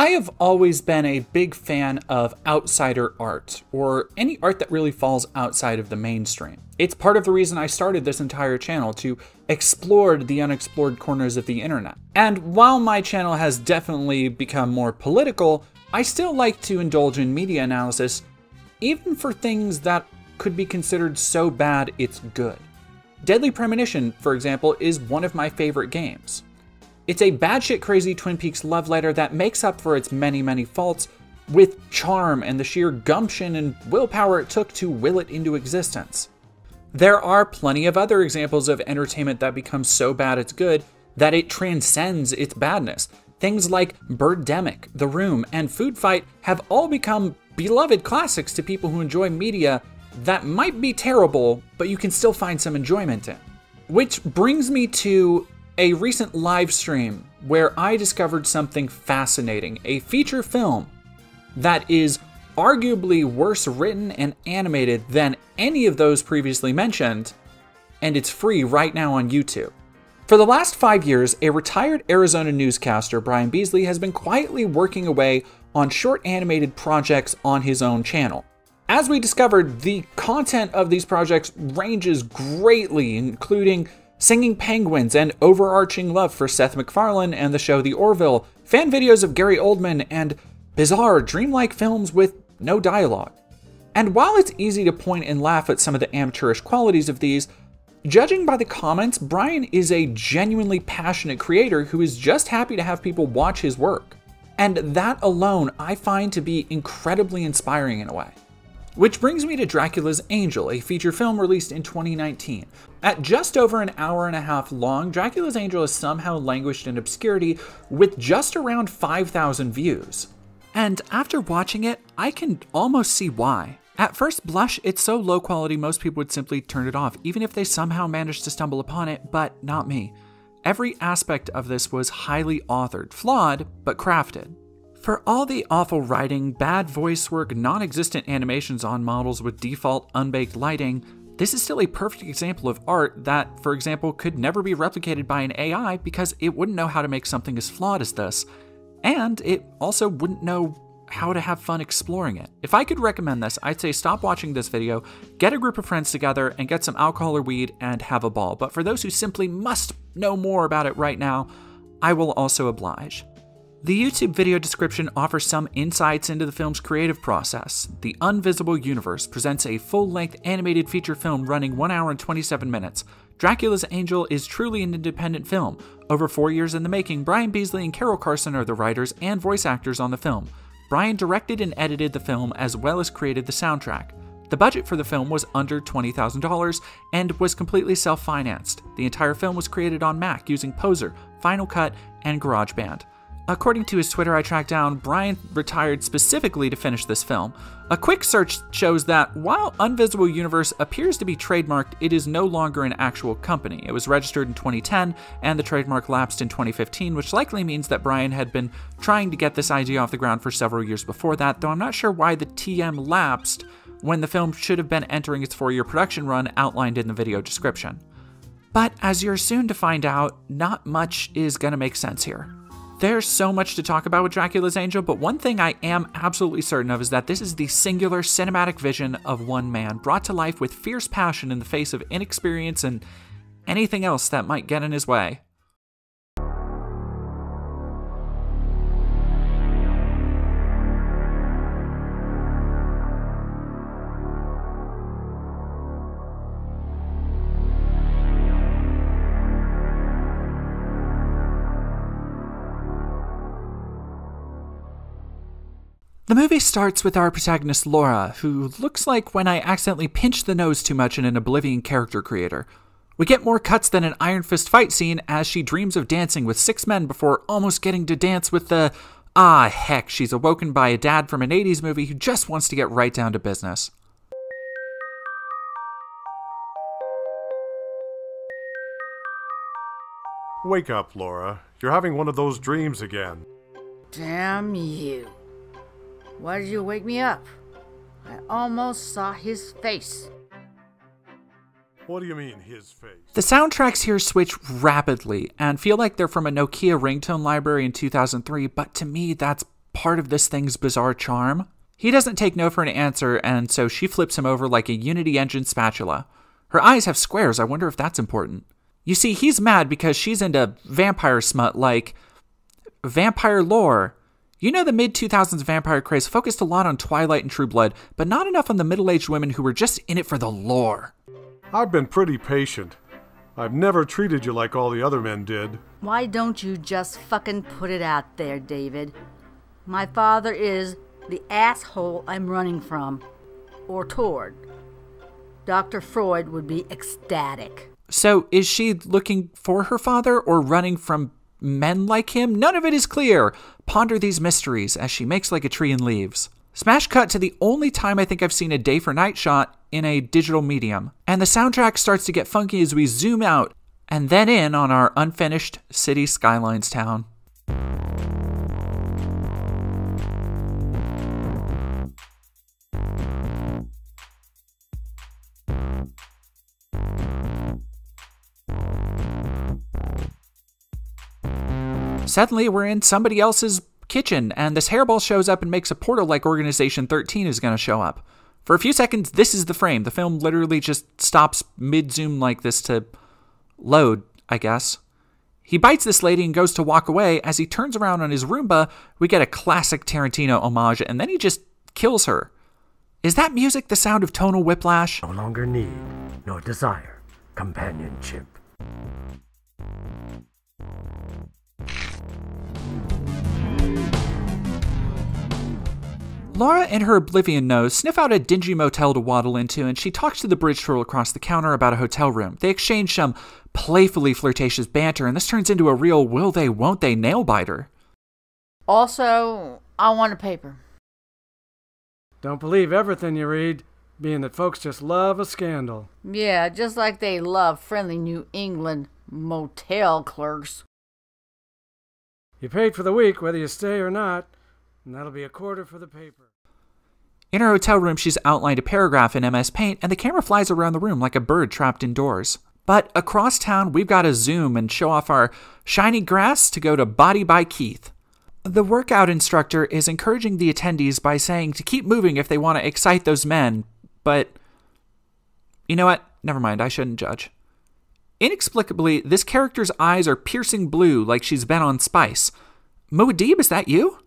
I have always been a big fan of outsider art, or any art that really falls outside of the mainstream. It's part of the reason I started this entire channel, to explore the unexplored corners of the internet. And while my channel has definitely become more political, I still like to indulge in media analysis, even for things that could be considered so bad it's good. Deadly Premonition, for example, is one of my favorite games. It's a batshit crazy Twin Peaks love letter that makes up for its many faults with charm and the sheer gumption and willpower it took to will it into existence. There are plenty of other examples of entertainment that becomes so bad it's good that it transcends its badness. Things like Birdemic, The Room, and Food Fight have all become beloved classics to people who enjoy media that might be terrible, but you can still find some enjoyment in. Which brings me to a recent live stream where I discovered something fascinating, a feature film that is arguably worse written and animated than any of those previously mentioned, and it's free right now on YouTube. For the last 5 years, a retired Arizona newscaster, Brian Beasley, has been quietly working away on short animated projects on his own channel. As we discovered, the content of these projects ranges greatly, including Singing Penguins and overarching love for Seth MacFarlane and the show The Orville, fan videos of Gary Oldman, and bizarre, dreamlike films with no dialogue. And while it's easy to point and laugh at some of the amateurish qualities of these, judging by the comments, Brian is a genuinely passionate creator who is just happy to have people watch his work. And that alone I find to be incredibly inspiring in a way. Which brings me to Dracula's Angel, a feature film released in 2019. At just over an hour and a half long, Dracula's Angel has somehow languished in obscurity with just around 5,000 views. And after watching it, I can almost see why. At first blush, it's so low quality most people would simply turn it off, even if they somehow managed to stumble upon it, but not me. Every aspect of this was highly authored, flawed, but crafted. For all the awful writing, bad voice work, non-existent animations on models with default unbaked lighting, this is still a perfect example of art that, for example, could never be replicated by an AI because it wouldn't know how to make something as flawed as this. And it also wouldn't know how to have fun exploring it. If I could recommend this, I'd say stop watching this video, get a group of friends together, and get some alcohol or weed and have a ball. But for those who simply must know more about it right now, I will also oblige. The YouTube video description offers some insights into the film's creative process. The Unvisible Universe presents a full-length animated feature film running 1 hour and 27 minutes. Dracula's Angel is truly an independent film. Over 4 years in the making, Brian Beasley and Carol Carson are the writers and voice actors on the film. Brian directed and edited the film as well as created the soundtrack. The budget for the film was under $20,000 and was completely self-financed. The entire film was created on Mac using Poser, Final Cut, and GarageBand. According to his Twitter I tracked down, Brian retired specifically to finish this film. A quick search shows that while Unvisible Universe appears to be trademarked, it is no longer an actual company. It was registered in 2010, and the trademark lapsed in 2015, which likely means that Brian had been trying to get this idea off the ground for several years before that, though I'm not sure why the TM lapsed when the film should have been entering its 4-year production run outlined in the video description. But as you're soon to find out, not much is gonna make sense here. There's so much to talk about with Dracula's Angel, but one thing I am absolutely certain of is that this is the singular cinematic vision of one man, brought to life with fierce passion in the face of inexperience and anything else that might get in his way. The movie starts with our protagonist Laura, who looks like when I accidentally pinched the nose too much in an Oblivion character creator. We get more cuts than an Iron Fist fight scene as she dreams of dancing with 6 men before almost getting to dance with the... heck, she's awoken by a dad from an 80s movie who just wants to get right down to business. Wake up, Laura. You're having one of those dreams again. Damn you. Why did you wake me up? I almost saw his face. What do you mean, his face? The soundtracks here switch rapidly and feel like they're from a Nokia ringtone library in 2003, but to me that's part of this thing's bizarre charm? He doesn't take no for an answer, and so she flips him over like a Unity engine spatula. Her eyes have squares. I wonder if that's important. You see, he's mad because she's into vampire smut like vampire lore. You know, the mid-2000s vampire craze focused a lot on Twilight and True Blood, but not enough on the middle-aged women who were just in it for the lore. I've been pretty patient. I've never treated you like all the other men did. Why don't you just fucking put it out there, David? My father is the asshole I'm running from, or toward. Dr. Freud would be ecstatic. So is she looking for her father or running from men like him? None of it is clear. Ponder these mysteries as she makes like a tree and leaves. Smash cut to the only time I think I've seen a day for night shot in a digital medium. And the soundtrack starts to get funky as we zoom out and then in on our unfinished City Skylines town. Suddenly, we're in somebody else's kitchen, and this hairball shows up and makes a portal like Organization 13 is going to show up. For a few seconds, this is the frame. The film literally just stops mid-zoom like this to load, I guess. He bites this lady and goes to walk away. As he turns around on his Roomba, we get a classic Tarantino homage, and then he just kills her. Is that music the sound of tonal whiplash? No longer need, nor desire, companionship. Laura, in her oblivion nose, sniff out a dingy motel to waddle into, and she talks to the bridge troll across the counter about a hotel room. They exchange some playfully flirtatious banter, and this turns into a real will they, won't they nail-biter. Also, I want a paper. Don't believe everything you read, being that folks just love a scandal. Yeah, just like they love friendly New England motel clerks. You paid for the week, whether you stay or not, and that'll be $0.25 for the paper. In her hotel room, she's outlined a paragraph in MS Paint, and the camera flies around the room like a bird trapped indoors. But across town, we've got to zoom and show off our shiny grass to go to Body by Keith. The workout instructor is encouraging the attendees by saying to keep moving if they want to excite those men, but you know what? Never mind, I shouldn't judge. Inexplicably, this character's eyes are piercing blue like she's been on spice. Muad'Dib, is that you?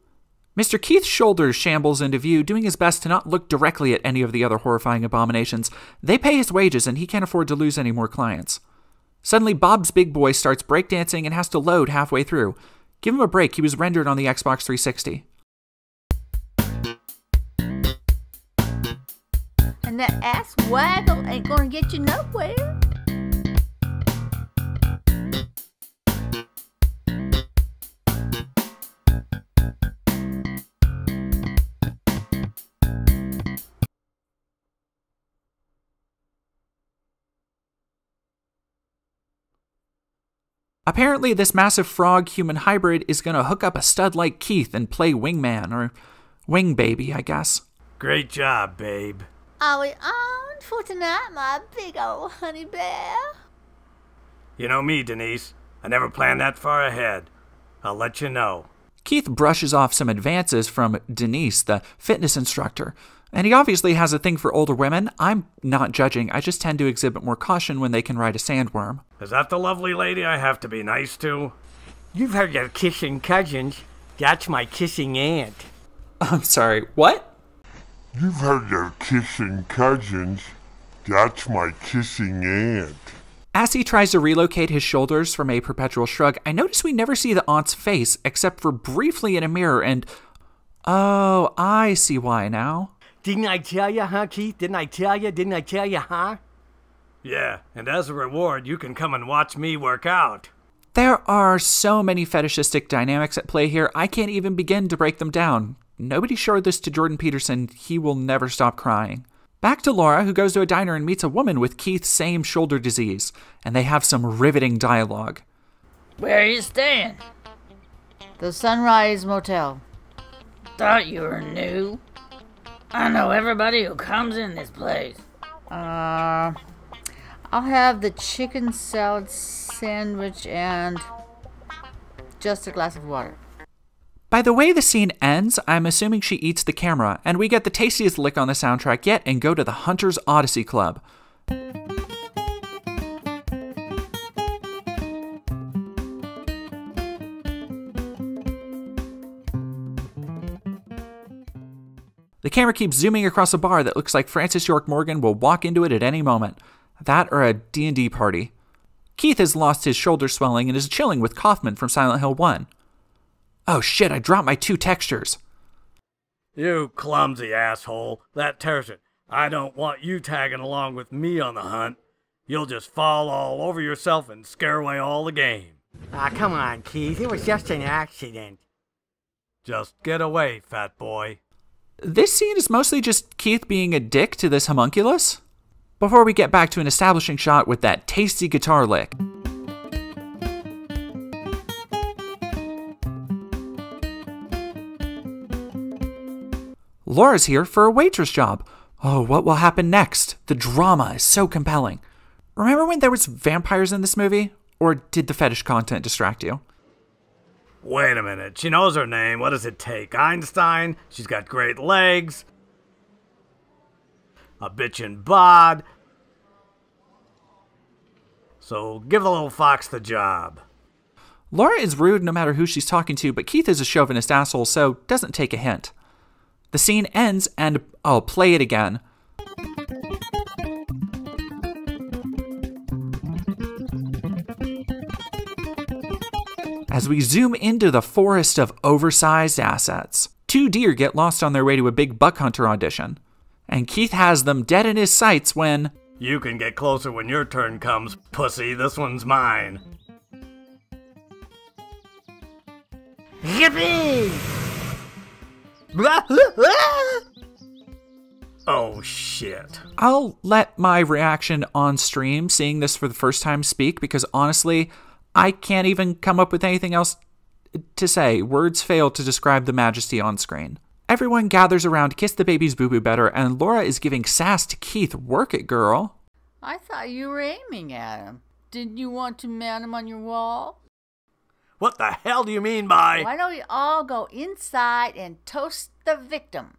Mr. Keith's shoulders shambles into view, doing his best to not look directly at any of the other horrifying abominations. They pay his wages, and he can't afford to lose any more clients. Suddenly, Bob's big boy starts breakdancing and has to load halfway through. Give him a break, he was rendered on the Xbox 360. And that ass waggle ain't gonna get you nowhere. Apparently, this massive frog-human hybrid is going to hook up a stud like Keith and play wingman, or wing baby, I guess. Great job, babe. Are we on for tonight, my big old honey bear? You know me, Denise. I never plan that far ahead. I'll let you know. Keith brushes off some advances from Denise, the fitness instructor. And he obviously has a thing for older women. I'm not judging. I just tend to exhibit more caution when they can ride a sandworm. Is that the lovely lady I have to be nice to? You've heard of kissing cousins. That's my kissing aunt. I'm sorry, what? You've heard of kissing cousins. That's my kissing aunt. As he tries to relocate his shoulders from a perpetual shrug, I notice we never see the aunt's face except for briefly in a mirror and... Oh, I see why now. Didn't I tell you, huh, Keith? Didn't I tell you, huh? Yeah, and as a reward, you can come and watch me work out. There are so many fetishistic dynamics at play here, I can't even begin to break them down. Nobody showed this to Jordan Peterson. He will never stop crying. Back to Laura, who goes to a diner and meets a woman with Keith's same shoulder disease, and they have some riveting dialogue. Where are you staying? The Sunrise Motel. Thought you were new. I know everybody who comes in this place. I'll have the chicken salad sandwich and just a glass of water. By the way the scene ends, I'm assuming she eats the camera, and we get the tastiest lick on the soundtrack yet and go to the Hunter's Odyssey Club. The camera keeps zooming across a bar that looks like Francis York Morgan will walk into it at any moment. That or a D&D party. Keith has lost his shoulder swelling and is chilling with Kaufman from Silent Hill 1. Oh shit, I dropped my 2 textures. You clumsy asshole. That tears it. I don't want you tagging along with me on the hunt. You'll just fall all over yourself and scare away all the game. Ah, come on, Keith. It was just an accident. Just get away, fat boy. This scene is mostly just Keith being a dick to this homunculus, before we get back to an establishing shot with that tasty guitar lick. Laura's here for a waitress job. Oh, what will happen next? The drama is so compelling. Remember when there was vampires in this movie? Or did the fetish content distract you? Wait a minute. She knows her name. What does it take? Einstein? She's got great legs. A bitchin' bod. So give the little fox the job. Laura is rude no matter who she's talking to, but Keith is a chauvinist asshole, so doesn't take a hint. The scene ends and, oh, play it again. As we zoom into the forest of oversized assets, 2 deer get lost on their way to a big buck hunter audition. And Keith has them dead in his sights when... You can get closer when your turn comes, pussy. This one's mine. Yippee! Oh, shit. I'll let my reaction on stream, seeing this for the first time, speak, because honestly, I can't even come up with anything else to say. Words fail to describe the majesty on screen. Everyone gathers around to kiss the baby's boo-boo better, and Laura is giving sass to Keith. Work it, girl. I thought you were aiming at him. Didn't you want to mount him on your wall? What the hell do you mean by... Why don't we all go inside and toast the victim?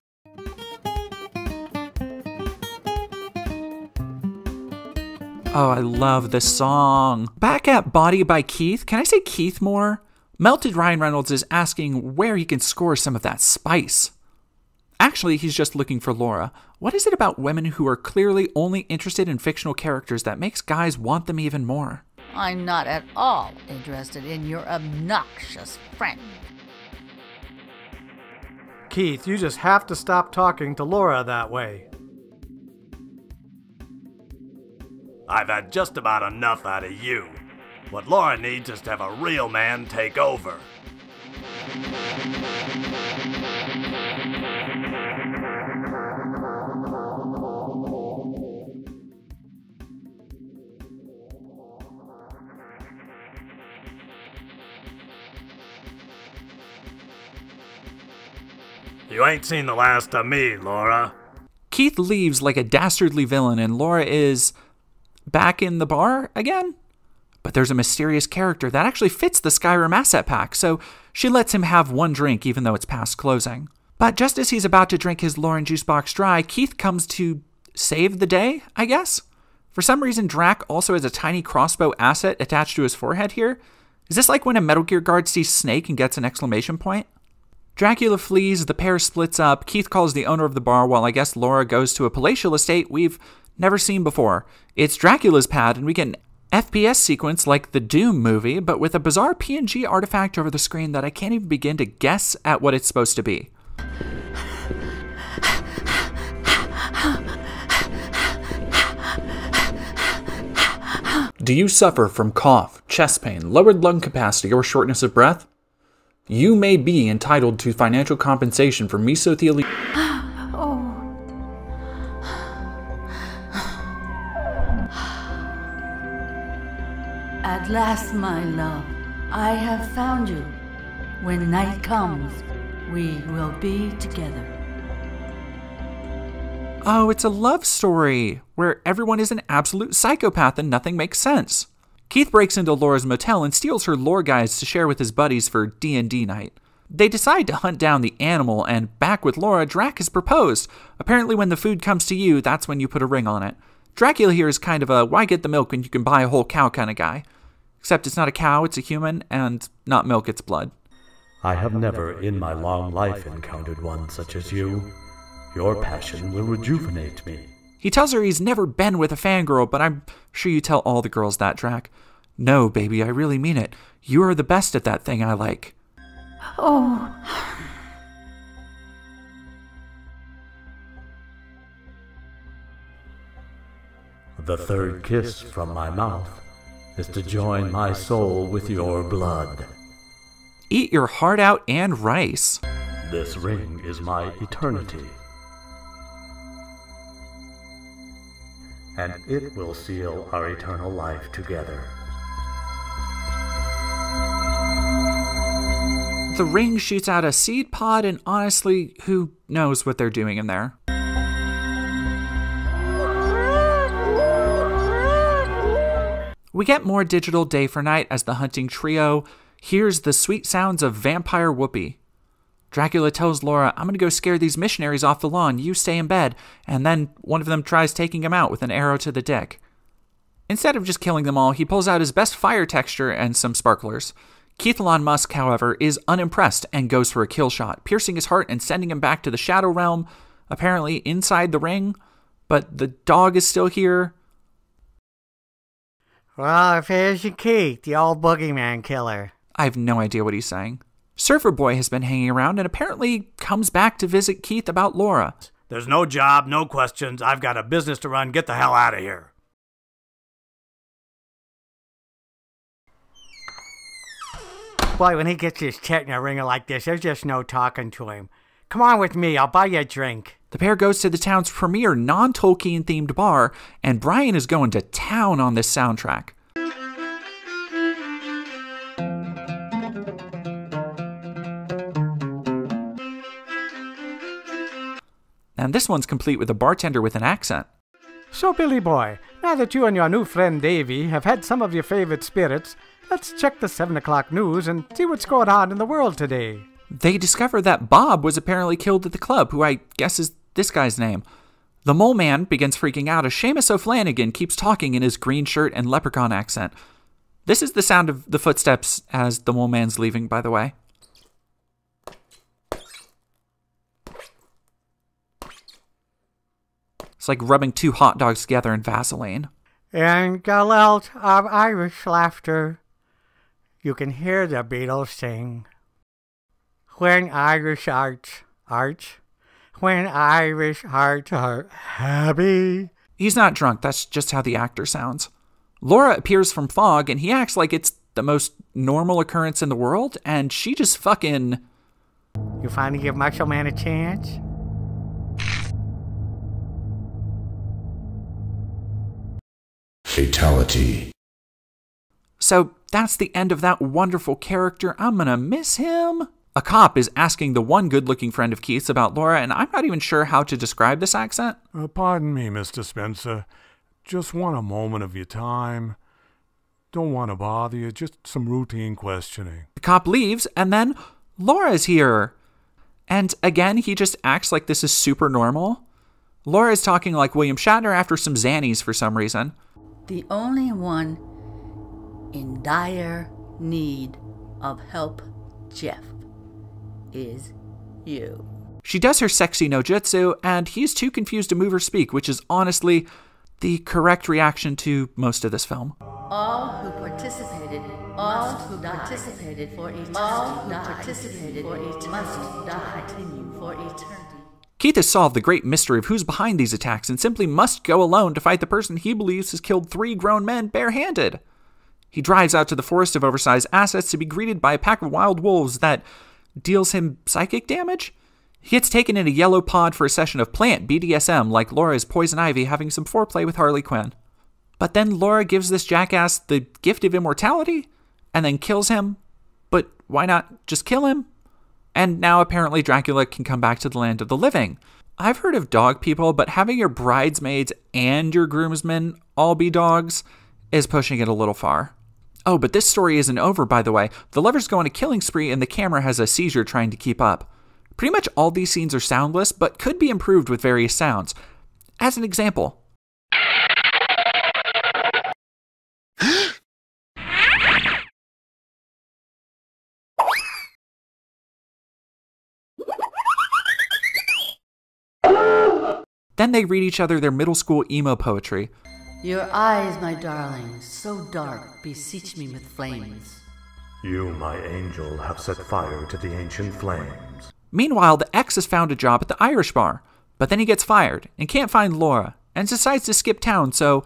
Oh, I love this song. Back at Body by Keith, can I say Keith more? Melted Ryan Reynolds is asking where he can score some of that spice. Actually, he's just looking for Laura. What is it about women who are clearly only interested in fictional characters that makes guys want them even more? I'm not at all interested in your obnoxious friend. Keith, you just have to stop talking to Laura that way. I've had just about enough out of you. What Laura needs is to have a real man take over. You ain't seen the last of me, Laura. Keith leaves like a dastardly villain, and Laura is back in the bar again? But there's a mysterious character that actually fits the Skyrim asset pack, so she lets him have one drink even though it's past closing. But just as he's about to drink his Lauren juice box dry, Keith comes to save the day, I guess? For some reason, Drac also has a tiny crossbow asset attached to his forehead here. Is this like when a Metal Gear guard sees Snake and gets an exclamation point? Dracula flees, the pair splits up, Keith calls the owner of the bar while I guess Laura goes to a palatial estate we've never seen before. It's Dracula's pad, and we get an FPS sequence like the Doom movie, but with a bizarre PNG artifact over the screen that I can't even begin to guess at what it's supposed to be. Do you suffer from cough, chest pain, lowered lung capacity, or shortness of breath? You may be entitled to financial compensation for mesothelioma. At last, my love, I have found you. When night comes, we will be together. Oh, it's a love story where everyone is an absolute psychopath and nothing makes sense. Keith breaks into Laura's motel and steals her lore guides to share with his buddies for D&D night. They decide to hunt down the animal, and back with Laura, Drac has proposed. Apparently when the food comes to you, that's when you put a ring on it. Dracula here is kind of a why get the milk when you can buy a whole cow kind of guy. Except it's not a cow, it's a human, and not milk, it's blood. I have never in my long life encountered one such as you. Your passion will rejuvenate me. He tells her he's never been with a fangirl, but I'm sure you tell all the girls that, Drac. No, baby, I really mean it. You are the best at that thing I like. Oh. The third kiss from my mouth is to join my soul with your blood. Eat your heart out and rice. This ring is my eternity. And it will seal our eternal life together. The ring shoots out a seed pod, and honestly, who knows what they're doing in there? We get more digital day for night as the hunting trio hears the sweet sounds of vampire whoopee. Dracula tells Laura, I'm gonna go scare these missionaries off the lawn, you stay in bed, and then one of them tries taking him out with an arrow to the dick. Instead of just killing them all, he pulls out his best fire texture and some sparklers. Keith Elon Musk, however, is unimpressed and goes for a kill shot, piercing his heart and sending him back to the Shadow Realm, apparently inside the ring, but the dog is still here. Well, if here's your Keith, the old boogeyman killer. I have no idea what he's saying. Surfer Boy has been hanging around and apparently comes back to visit Keith about Laura. There's no job, no questions. I've got a business to run. Get the hell out of here. Boy, when he gets his techno ringer like this, there's just no talking to him. Come on with me, I'll buy you a drink. The pair goes to the town's premier non-Tolkien-themed bar, and Brian is going to town on this soundtrack. And this one's complete with a bartender with an accent. So, Billy boy, now that you and your new friend Davy have had some of your favorite spirits, let's check the 7 o'clock news and see what's going on in the world today. They discover that Bob was apparently killed at the club, who I guess is this guy's name. The mole man begins freaking out as Seamus O'Flanagan keeps talking in his green shirt and leprechaun accent. This is the sound of the footsteps as the mole man's leaving, by the way. It's like rubbing two hot dogs together in Vaseline. And galelt of Irish laughter. You can hear the Beatles sing. When Irish hearts, when Irish hearts are happy. He's not drunk, that's just how the actor sounds. Laura appears from fog, and he acts like it's the most normal occurrence in the world, and she just fucking... You finally give Macho Man a chance? Fatality. So that's the end of that wonderful character. I'm gonna miss him. A cop is asking the one good-looking friend of Keith's about Laura, and I'm not even sure how to describe this accent. Pardon me, Mr. Spencer. Just want a moment of your time. Don't want to bother you, just some routine questioning. The cop leaves, and then Laura's here. And again, he just acts like this is super normal. Laura is talking like William Shatner after some Xannies for some reason. The only one in dire need of help, Jeff, is you. She does her sexy no jutsu, and he's too confused to move or speak, which is honestly the correct reaction to most of this film. All who participated must continue for eternity. Keith has solved the great mystery of who's behind these attacks and simply must go alone to fight the person he believes has killed 3 grown men barehanded. He drives out to the forest of oversized assets to be greeted by a pack of wild wolves that deals him psychic damage. He gets taken in a yellow pod for a session of plant BDSM like Laura's Poison Ivy having some foreplay with Harley Quinn. But then Laura gives this jackass the gift of immortality and then kills him. But why not just kill him? And now apparently Dracula can come back to the land of the living. I've heard of dog people, but having your bridesmaids and your groomsmen all be dogs is pushing it a little far. Oh, but this story isn't over, by the way. The lovers go on a killing spree and the camera has a seizure trying to keep up. Pretty much all these scenes are soundless, but could be improved with various sounds. As an example. Then they read each other their middle school emo poetry. Your eyes, my darling, so dark, beseech me with flames. You, my angel, have set fire to the ancient flames. Meanwhile, the ex has found a job at the Irish bar, but then he gets fired and can't find Laura and decides to skip town, so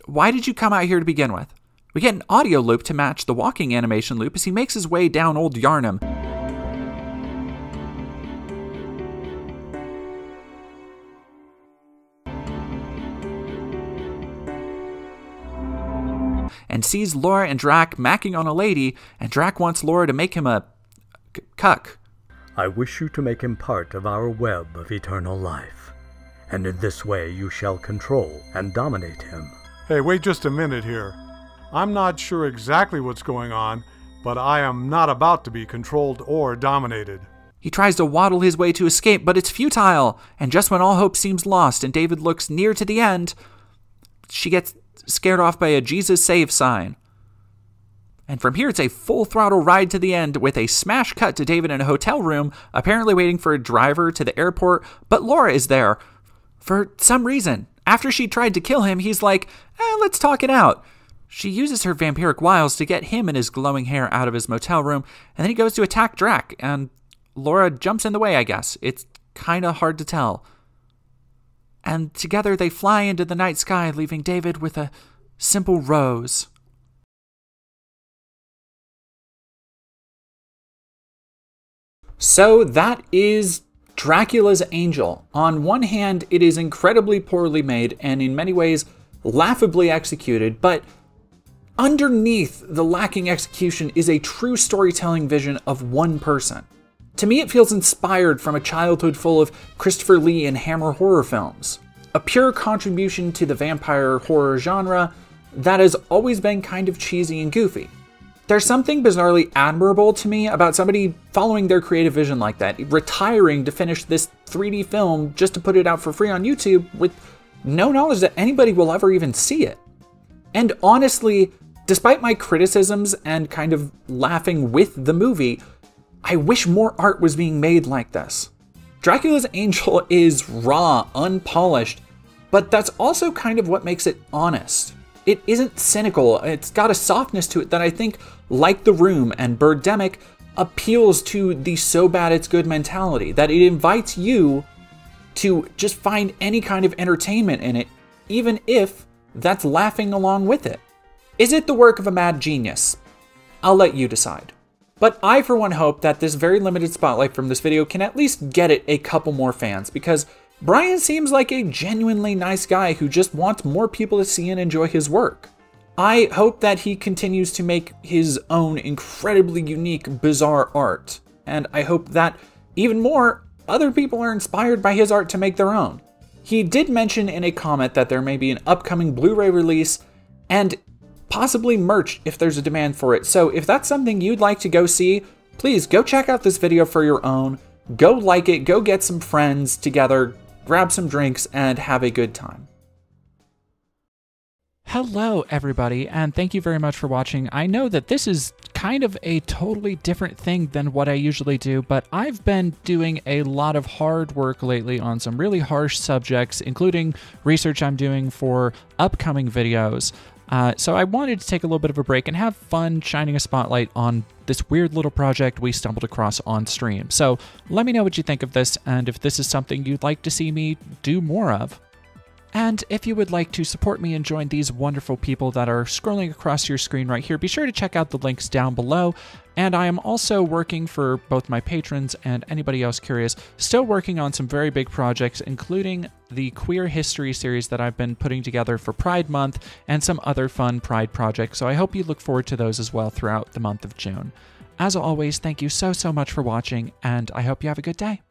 why did you come out here to begin with? We get an audio loop to match the walking animation loop as he makes his way down Old Yarnum. And sees Laura and Drac macking on a lady, and Drac wants Laura to make him a cuck. I wish you to make him part of our web of eternal life, and in this way you shall control and dominate him. Hey, wait just a minute here. I'm not sure exactly what's going on, but I am not about to be controlled or dominated. He tries to waddle his way to escape, but it's futile, and just when all hope seems lost and David looks near to the end, she gets scared off by a Jesus save sign. And from here, it's a full throttle ride to the end with a smash cut to David in a hotel room, apparently waiting for a driver to the airport, but Laura is there. For some reason, after she tried to kill him, he's like, let's talk it out. She uses her vampiric wiles to get him and his glowing hair out of his motel room, and then he goes to attack Drac, and Laura jumps in the way, I guess. It's kind of hard to tell. And together they fly into the night sky, leaving David with a simple rose. So that is Dracula's Angel. On one hand, it is incredibly poorly made and in many ways laughably executed, but underneath the lacking execution is a true storytelling vision of one person. To me, it feels inspired from a childhood full of Christopher Lee and Hammer horror films. A pure contribution to the vampire horror genre that has always been kind of cheesy and goofy. There's something bizarrely admirable to me about somebody following their creative vision like that, retiring to finish this 3D film just to put it out for free on YouTube with no knowledge that anybody will ever even see it. And honestly, despite my criticisms and kind of laughing with the movie, I wish more art was being made like this. Dracula's Angel is raw, unpolished, but that's also kind of what makes it honest. It isn't cynical, it's got a softness to it that I think, like The Room and Birdemic, appeals to the so bad it's good mentality, that it invites you to just find any kind of entertainment in it, even if that's laughing along with it. Is it the work of a mad genius? I'll let you decide. But I, for one, hope that this very limited spotlight from this video can at least get it a couple more fans, because Brian seems like a genuinely nice guy who just wants more people to see and enjoy his work. I hope that he continues to make his own incredibly unique, bizarre art, and I hope that even more other people are inspired by his art to make their own. He did mention in a comment that there may be an upcoming Blu-ray release, and possibly merch if there's a demand for it. So if that's something you'd like to go see, please go check out this video for your own. Go like it, go get some friends together, grab some drinks, and have a good time. Hello everybody, and thank you very much for watching. I know that this is kind of a totally different thing than what I usually do, but I've been doing a lot of hard work lately on some really harsh subjects, including research I'm doing for upcoming videos. So I wanted to take a little bit of a break and have fun shining a spotlight on this weird little project we stumbled across on stream. So let me know what you think of this, and if this is something you'd like to see me do more of. And if you would like to support me and join these wonderful people that are scrolling across your screen right here, be sure to check out the links down below. And I am also working for both my patrons and anybody else curious, still working on some very big projects, including the Queer History series that I've been putting together for Pride Month and some other fun Pride projects. So I hope you look forward to those as well throughout the month of June. As always, thank you so much for watching, and I hope you have a good day.